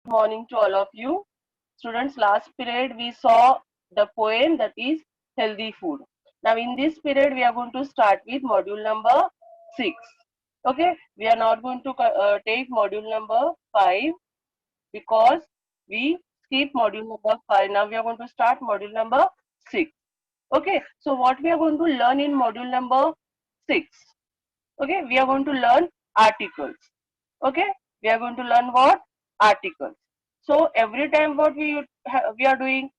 morning to all of you. Students, last period we saw the poem that is healthy food. Now in this period we are going to start with module number 6. Okay, we are not going to take module number 5 because we skip module number 5. Now we are going to start module number 6. Okay, so what we are going to learn in module number 6? Okay, we are going to learn articles. Okay, we are going to learn what? Articles. So every time what we are doing,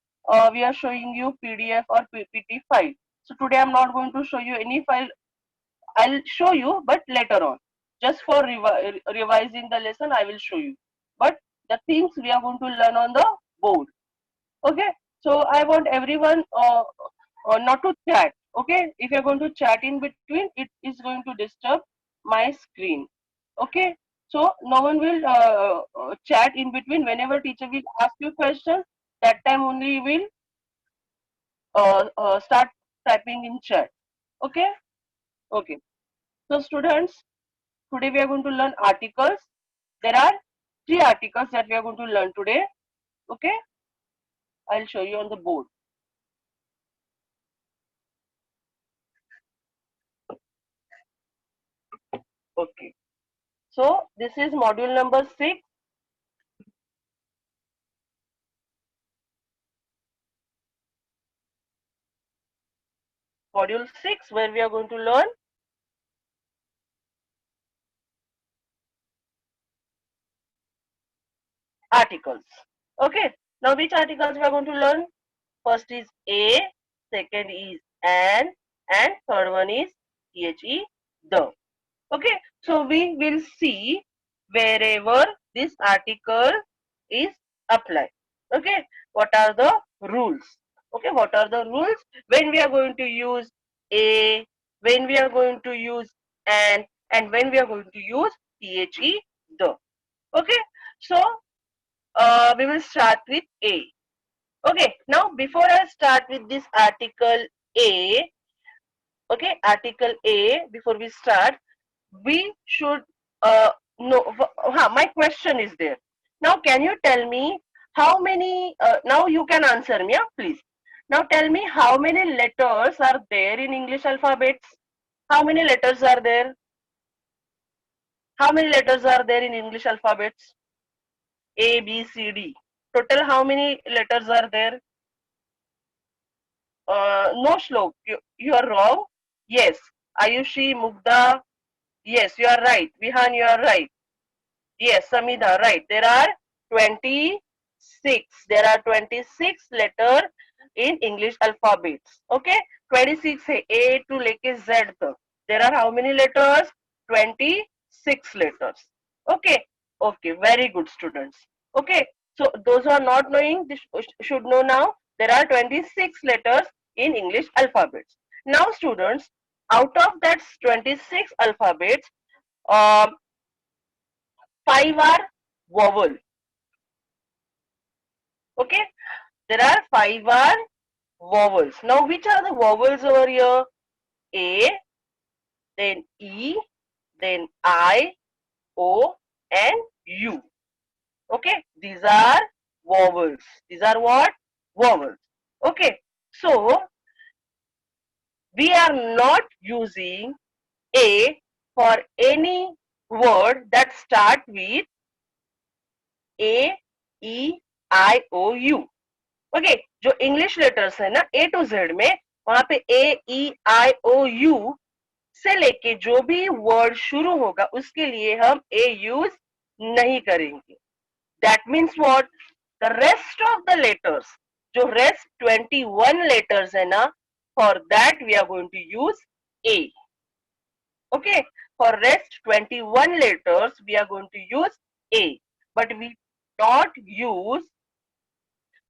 we are showing you PDF or PPT file. So today I'm not going to show you any file. I'll show you, but later on, just for revising the lesson, I will show you. But the things we are going to learn on the board. Okay, so I want everyone not to chat. Okay, if you're going to chat in between, it is going to disturb my screen. Okay, so no one will chat in between. Whenever teacher will ask you question, that time only you will start typing in chat. Okay, okay. So students, today we are going to learn articles. There are three articles that we are going to learn today. Okay, I'll show you on the board. Okay. So this is module number 6. Module 6 where we are going to learn articles. Okay. Now which articles we are going to learn? First is a, second is and third one is the, the. Okay. So we will see wherever this article is applied. Okay. What are the rules? Okay. What are the rules when we are going to use a, when we are going to use and when we are going to use the. Okay. So we will start with a. Okay. Now before I start with this article a, okay, article a, before we start, we should know. My question is there. Now, can you tell me how many? Now you can answer me, yeah, please. Now tell me how many letters are there in English alphabets? How many letters are there? How many letters are there in English alphabets? A, B, C, D. Total, how many letters are there? No, Shlok, you are wrong. Yes, Ayushi, Mugda. Yes, you are right. Vihan, you are right. Yes, Samida, right. There are 26. There are 26 letters in English alphabets. Okay, 26 है A to लेके Z तक. There are how many letters? 26 letters. Okay, okay, very good students. Okay, so those who are not knowing, this should know now. There are 26 letters in English alphabets. Now, students, out of that 26 alphabets, um, 5 are vowel. Okay, there are 5 are vowels. Now, which are the vowels over here? A, then E, then I, O, and U. Okay, these are vowels. These are what? Vowels. Okay, so we are not using A for any word that start with A, E, I, O, U. Okay जो English letters है ना ए to Z में वहां पे ए ई आई ओ you से लेके जो भी वर्ड शुरू होगा उसके लिए हम ए यूज नहीं करेंगे that means what the rest of the letters जो रेस्ट 21 लेटर्स है ना for that we are going to use a okay for rest 21 letters we are going to use a but we not use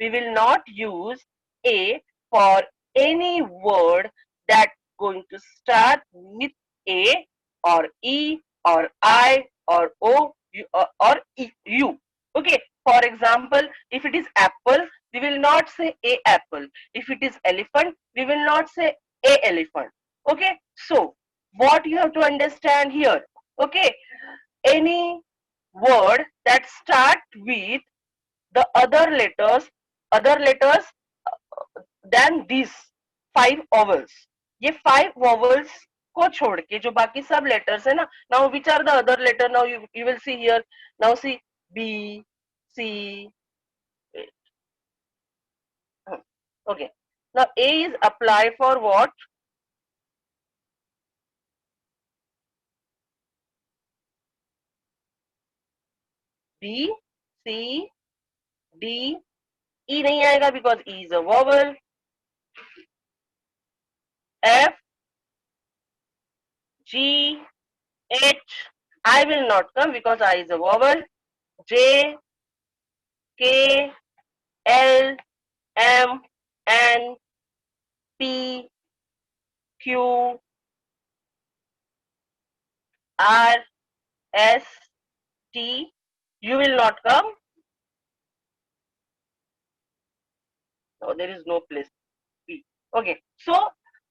we will not use A for any word that going to start with A or E or I or O or U. Okay, for example, if it is apple, we will not say A apple. If it is elephant, we will not say A elephant. Okay, so what you have to understand here, okay, any word that start with the other letters than these 5 vowels. ये 5 vowels को छोड़ के जो बाकी सब letters है ना, now which are the other letter? Now you will see here. Now see B, C. Okay. Now A is apply for what? B, C, D. E नहीं आएगा because E is a vowel. F, G, H. I will not come because I is a vowel. J, K, L, M, N, P, Q, R, S, T. You will not come. No, there is no place. P. Okay. So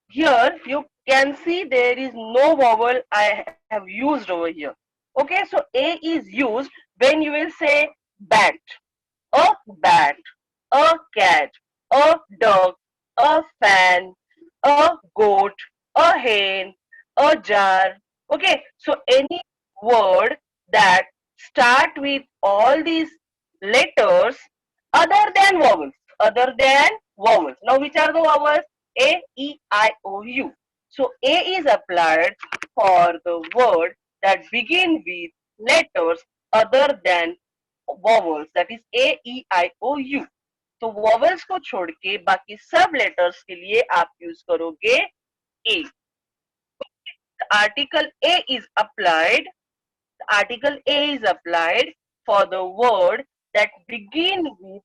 here you can see there is no vowel I have used over here. Okay. So A is used when you will say bat, bat, a cat, a dog, a fan, a goat, a hen, a jar. Okay, so any word that start with all these letters other than vowels, other than vowels. Now, which are the vowels? A, E, I, O, U. So, A is applied for the word that begin with letters other than vowels, that is A, E, I, O, U. तो vowels को छोड़ के बाकी सब letters के लिए आप use करोगे A. Article A is applied article A is applied for the word that begin with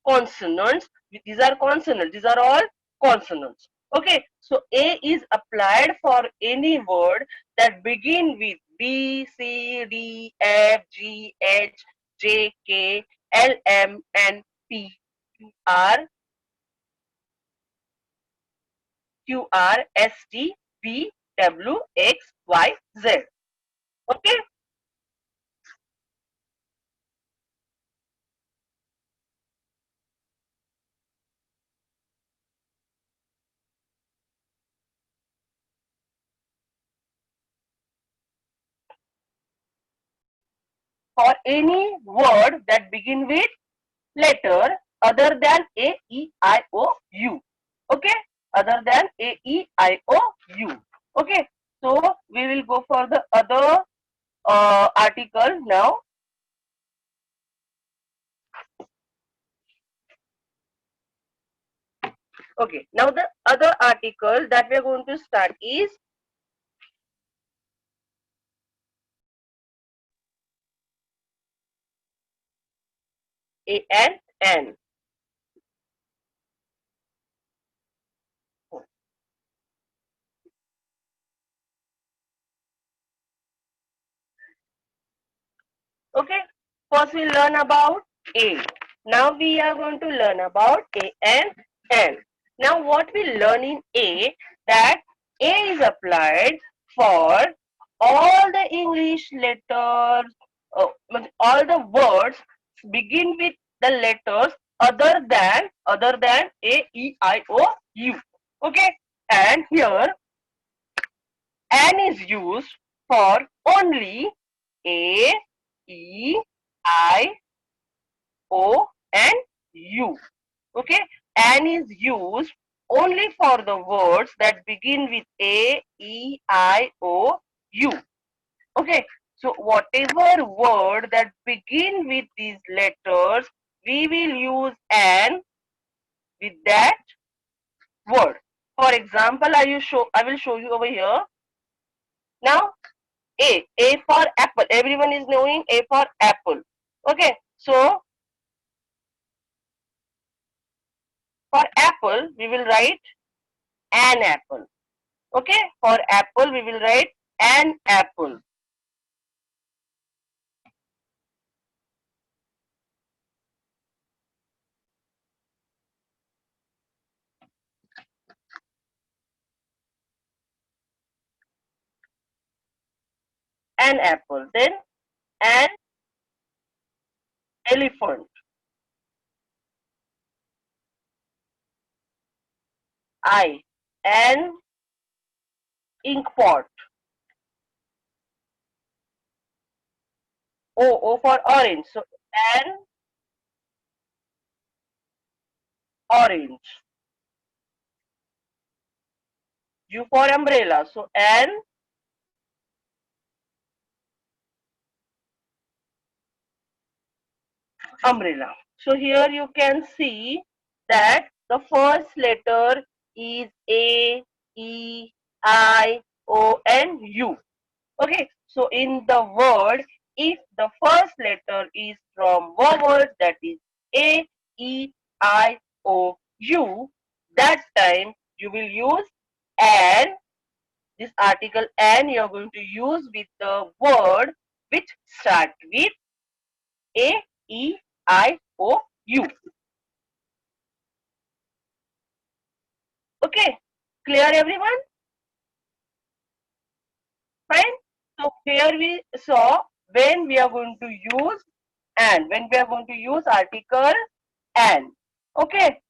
consonants. These are consonants. These are all consonants. Okay. So A is applied for any word that begin with B, C, D, F, G, H, J, K, L, M, N, P, R, Q, R, S, T, V, W, X, Y, Z. Okay. For any word that begin with letter other than A, E, I, O, U. Okay. Other than A, E, I, O, U. Okay. So we will go for the other article now. Okay. Now the other article that we are going to start is A and N. Okay. First we learn about A. Now we are going to learn about A and N. Now what we learn in A, that A is applied for all the English letters, all the words begin with the letters other than A, E, I, O, U. Okay. And here N is used for only A, E, I, O, and U. Okay. N is used only for the words that begin with A, E, I, O, U. Okay. So whatever word that begin with these letters, we will use N with that word. For example, I will show you over here. Now A for apple. Everyone is knowing A for apple. Okay. So for apple, we will write an apple. Okay. For apple, we will write an apple. An apple. Then an elephant. I. N, ink pot. O for orange. So N, orange. U for umbrella. So N, umbrella. So here you can see that the first letter is A, E, I, O and U. Okay, so in the word, if the first letter is from vowels, that is A, E, I, O, U, that time you will use and this article and you are going to use with the word which start with A, E, I, O, U. Okay, clear everyone? Fine. So here we saw when we are going to use and when we are going to use article and. Okay,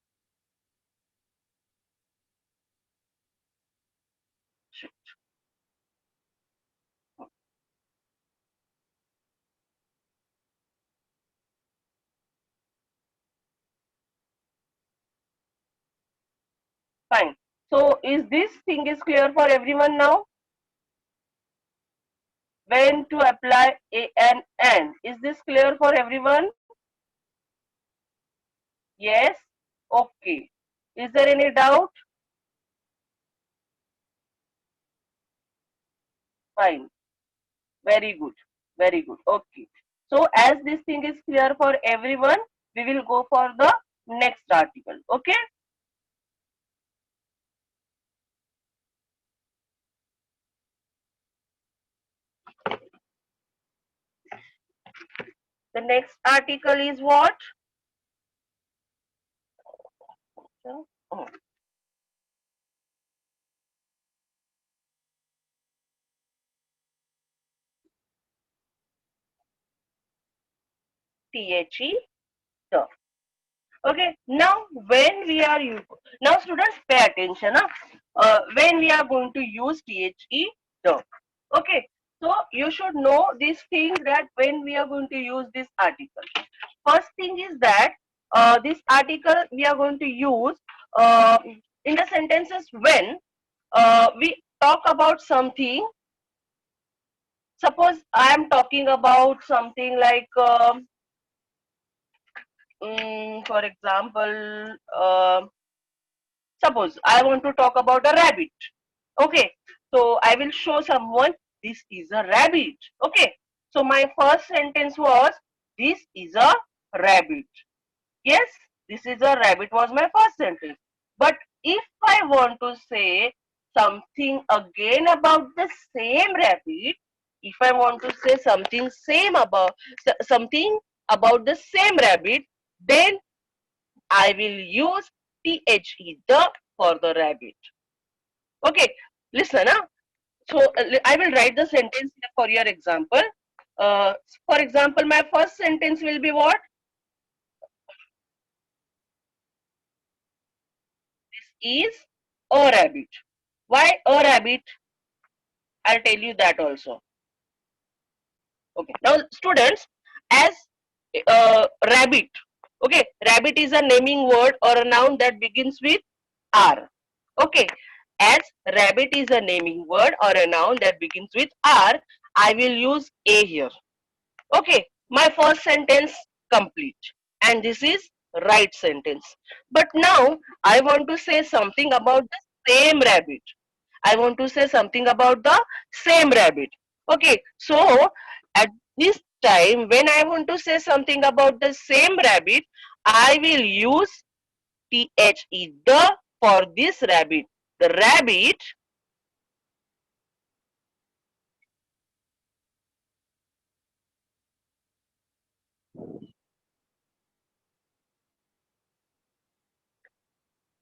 fine. So is this thing is clear for everyone now? When to apply a and n? Is this clear for everyone? Yes? Okay. Is there any doubt? Fine. Very good. Very good. Okay. So as this thing is clear for everyone, we will go for the next article. Okay? The next article is what? Oh, THE, the. Okay, now when we are now students pay attention. When we are going to use THE, the. Okay, so you should know this thing that when we are going to use this article. First thing is that this article we are going to use in the sentences when we talk about something. Suppose I am talking about something like for example, suppose I want to talk about a rabbit. Okay, so I will show someone this is a rabbit. Okay, so my first sentence was this is a rabbit. Yes, this is a rabbit was my first sentence. But if I want to say something again about the same rabbit, if I want to say something about the same rabbit, then I will use the for the rabbit. Okay, listen. So I will write the sentence for your example. Uh, for example, my first sentence will be what? This is a rabbit. Why a rabbit? I'll tell you that also. Okay. Now, students, as rabbit. Okay, rabbit is a naming word or a noun that begins with R. Okay, as rabbit is a naming word or a noun that begins with R, I will use A here. Okay, my first sentence complete. And this is right sentence. But now I want to say something about the same rabbit. I want to say something about the same rabbit. Okay, so at this time, when I want to say something about the same rabbit, I will use the for this rabbit. The rabbit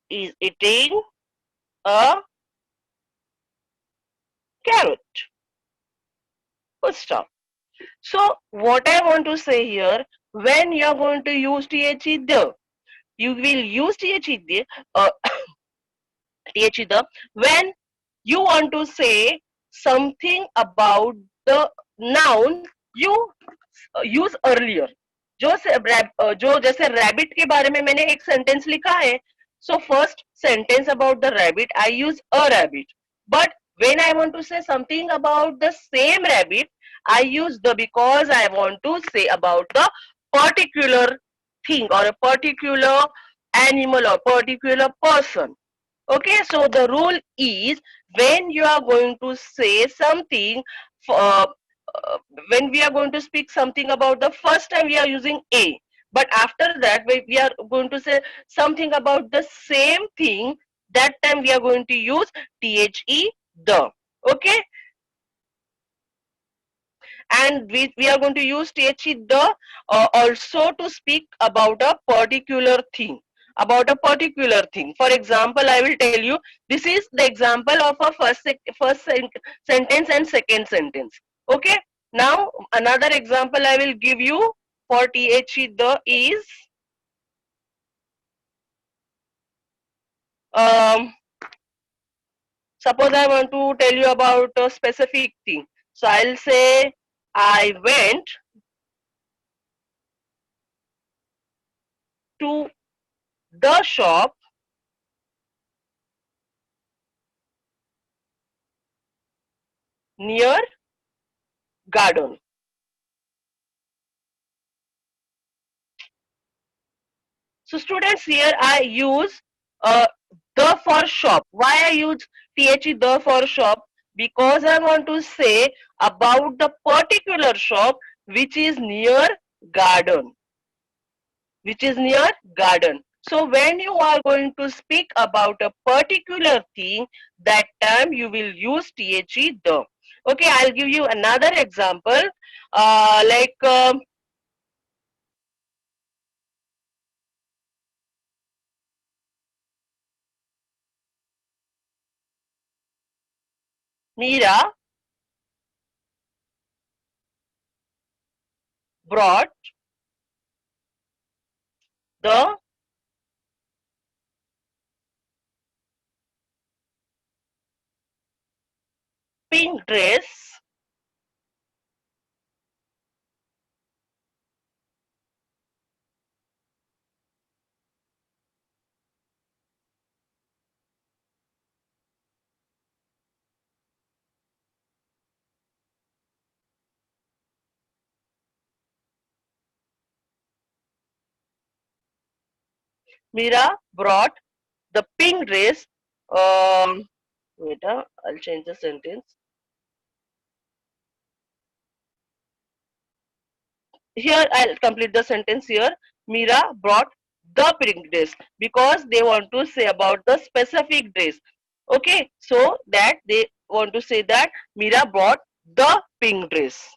is eating a carrot. Full stop. So what I want to say here, when you are going to use the, you will use the the, when you want to say something about the noun you use earlier. जो जैसे rabbit के बारे में मैंने एक sentence लिखा है, so first sentence about the rabbit I use a rabbit, but when I want to say something about the same rabbit I use the, because I want to say about the particular thing or a particular animal or particular person. Okay, so the rule is, when you are going to say something, uh, uh, when we are going to speak something about the first time we are using a, but after that when we are going to say something about the same thing, that time we are going to use the. Okay, and we are going to use the also to speak about a particular thing, about a particular thing. For example, I will tell you, this is the example of a sentence and second sentence. Okay, now another example I will give you for the is, um, suppose I want to tell you about a specific thing, so I'll say I went to the shop near garden. So students, here I use the for shop. Why I use the for shop? Because I want to say about the particular shop which is near garden, which is near garden. So when you are going to speak about a particular thing, that time you will use the. Okay, I'll give you another example. Like Mira brought the pink dress. Mira brought the pink dress. Wait, I'll change the sentence. Here, I'll complete the sentence here. Mira brought the pink dress because they want to say about the specific dress. Okay, so that they want to say that Mira brought the pink dress.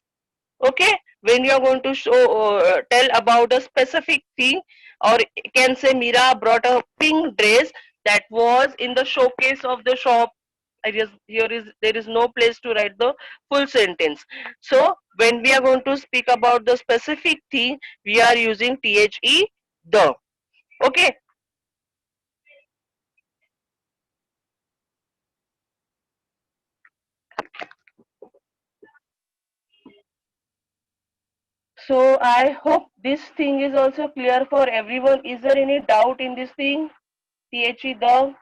Okay, when you are going to show tell about a specific thing, or you can say Mira brought a pink dress that was in the showcase of the shop. I guess here is there is no place to write the full sentence. So when we are going to speak about the specific thing, we are using the. Okay, so I hope this thing is also clear for everyone. Is there any doubt in this thing? The.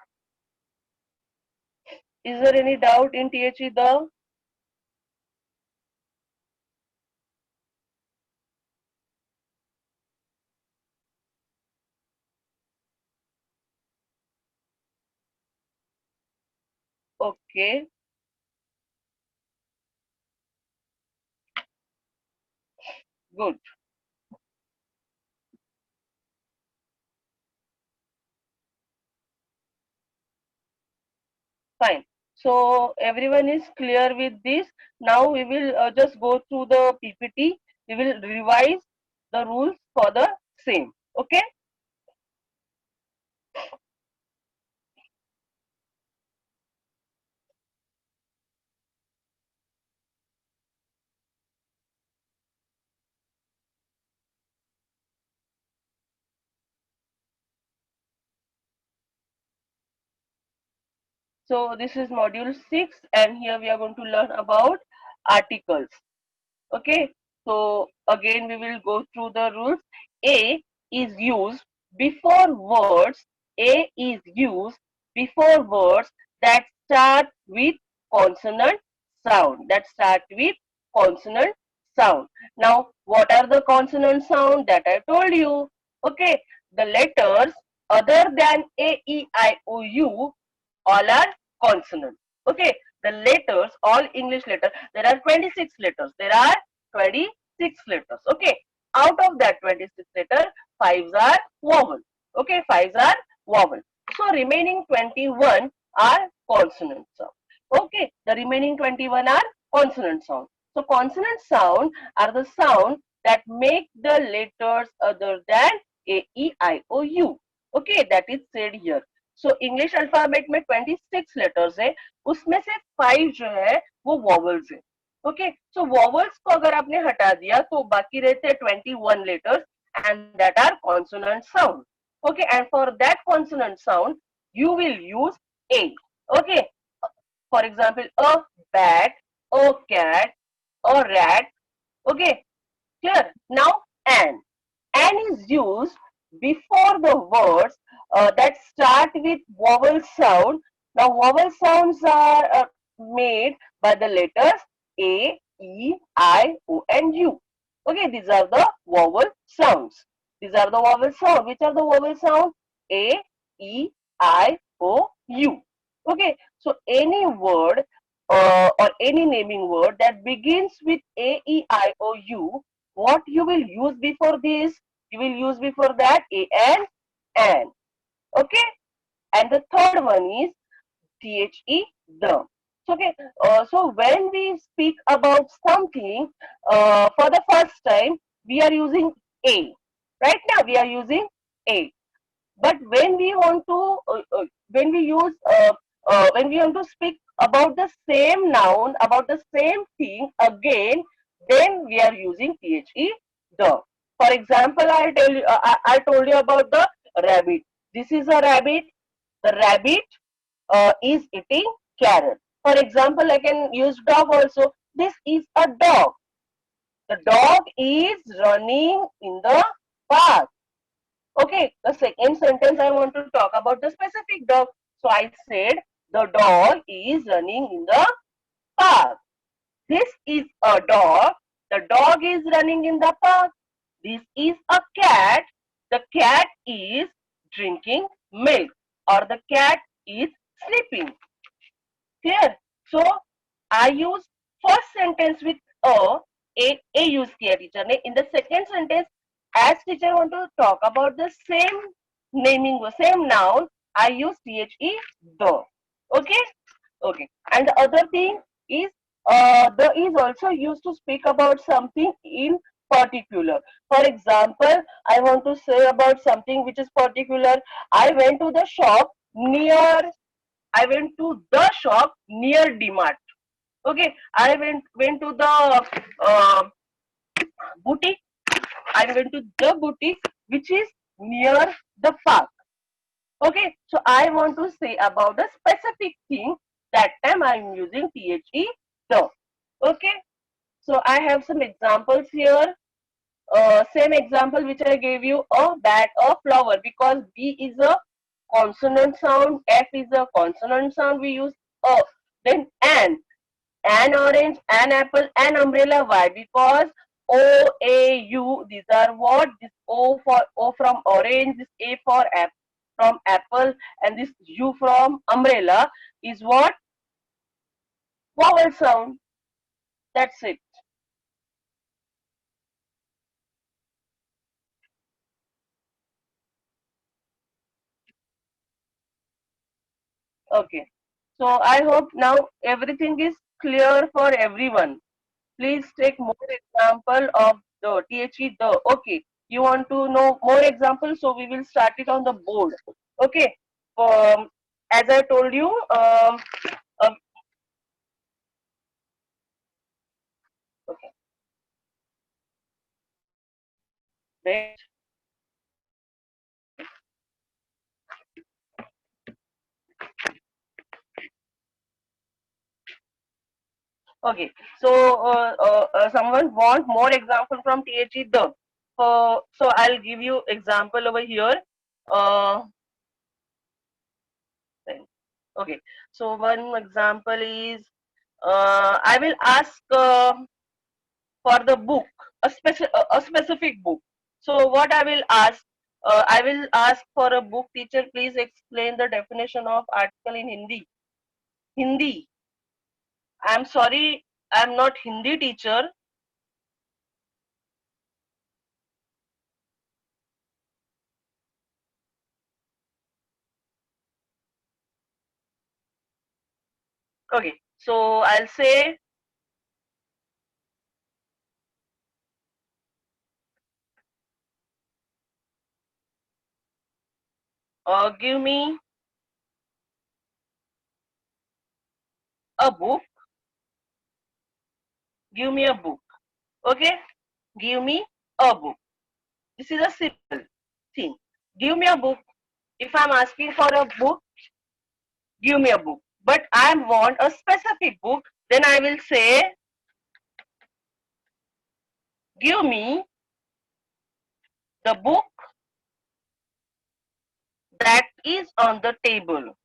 Is there any doubt in the? Okay, good, fine. So everyone is clear with this. Now we will just go through the PPT. We will revise the rules for the same. Okay. So this is module 6 and here we are going to learn about articles. Okay, so again we will go through the rules. A is used before words. A is used before words that start with consonant sound. That start with consonant sound. Now, what are the consonant sound that I told you? Okay, the letters other than A, E, I, O, U all are consonants. Okay, the letters, all English letters, there are 26 letters. There are 26 letters. Okay, out of that 26 letter, fives are vowel. Okay, fives are vowel. So remaining 21 are consonant sound. Okay, the remaining 21 are consonant sound. So consonant sound are the sound that make the letters other than A, E, I, O, U. Okay, that is said here. So English alphabet में 26 letters है, उसमें से 5 जो है वो vowels है. Okay, सो vowels को अगर आपने हटा दिया तो बाकी रहते हैं 21 letters and that are consonant sound. Okay, and for that consonant sound you will use a. Okay, for example a bat, a cat, a rat. Okay, clear? Now an. An is used before the words that start with vowel sound. Now vowel sounds are made by the letters A, E, I, O and U. Okay, these are the vowel sounds. These are the vowel sounds. Which are the vowel sounds? A, E, I, O, U. Okay, so any word or any naming word that begins with A, E, I, O, U, what you will use before this? You will use before that a and an. Okay, and the third one is the. So, okay, so when we speak about something for the first time, we are using a. Right now, we are using a. But when we want to, when we use, when we want to speak about the same noun, about the same thing again, then we are using the. For example, I told you about the rabbit. This is a rabbit. The rabbit is eating carrot. For example, I can use dog also. This is a dog. The dog is running in the park. Okay, the second sentence I want to talk about the specific dog. So I said the dog is running in the park. This is a dog. The dog is running in the park. This is a cat. The cat is drinking milk or the cat is sleeping. Clear? So I use first sentence with a use किया teacher ने. In the second sentence, as teacher want to talk about the same naming, same noun, I use the. Okay, okay. And the other thing is the is also used to speak about something in particular. For example, I want to say about something which is particular. I went to the shop near. I went to the shop near DMart. Okay, I went to the boutique. I went to the boutique which is near the park. Okay, so I want to say about the specific thing. That time I am using the. Okay, so I have some examples here. Same example which I gave you, a bat, a flower, because B is a consonant sound, F is a consonant sound, we use a. Then an orange, an apple, an umbrella. Why? Because O, A, U, these are what? This O from orange, this A for from apple, and this U from umbrella is what? Vowel sound. That's it. Okay. So I hope now everything is clear for everyone. Please take more example of the the. Okay. You want to know more examples, so we will start it on the board. Okay. Um, as I told you, um, okay. Wait. Okay, so someone want more example from the. So I'll give you example over here. Uh, okay, so one example is I will ask for the book, a specific book. So what I will ask for a book. Teacher, please explain the definition of article in Hindi. Hindi. I'm sorry, I'm not Hindi teacher. Okay, so I'll say, give me a book. Give me a book. Okay, give me a book. This is a simple thing. Give me a book. If I'm asking for a book, give me a book. But I want a specific book, then I will say, give me the book that is on the table.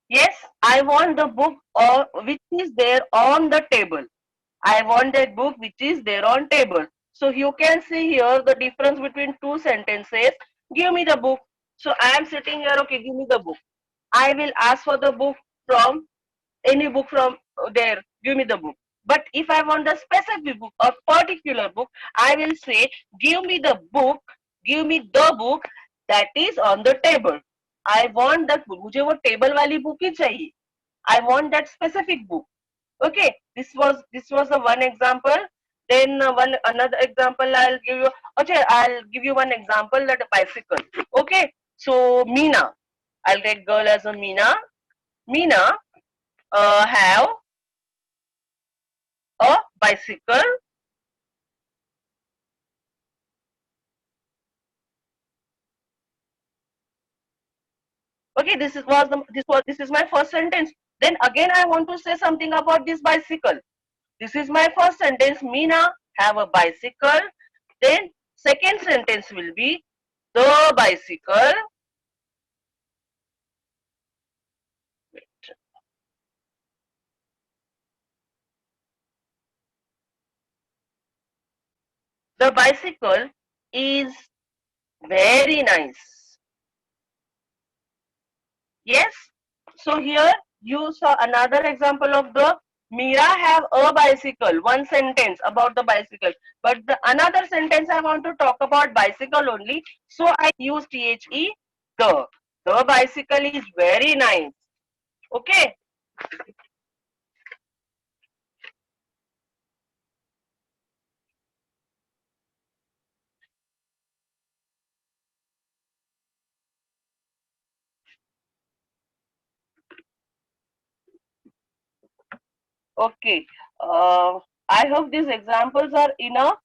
Yes, I want the book which is there on the table. I want that book which is there on table. So you can see here the difference between two sentences. Give me the book. So I am sitting here, okay, give me the book. I will ask for the book from any book from there. Give me the book. But if I want the specific book or particular book, I will say, give me the book, give me the book that is on the table. I want that book. मुझे वो table वाली book ही चाहिए. I want that specific book. Okay, this was the one example. Then one another example I'll give you. Okay, I'll give you one example, that a bicycle. Okay, so Meena, I'll take girl as a Meena. Meena have a bicycle. Okay, this is my first sentence. Then again I want to say something about this bicycle. This is my first sentence. Meena have a bicycle. Then second sentence will be, the bicycle. The bicycle is very nice. Yes. So here you saw another example of the Mira have a bicycle. One sentence about the bicycle. But the another sentence I want to talk about bicycle only. So I use the. The. The bicycle is very nice. Okay. Okay. I hope these examples are enough.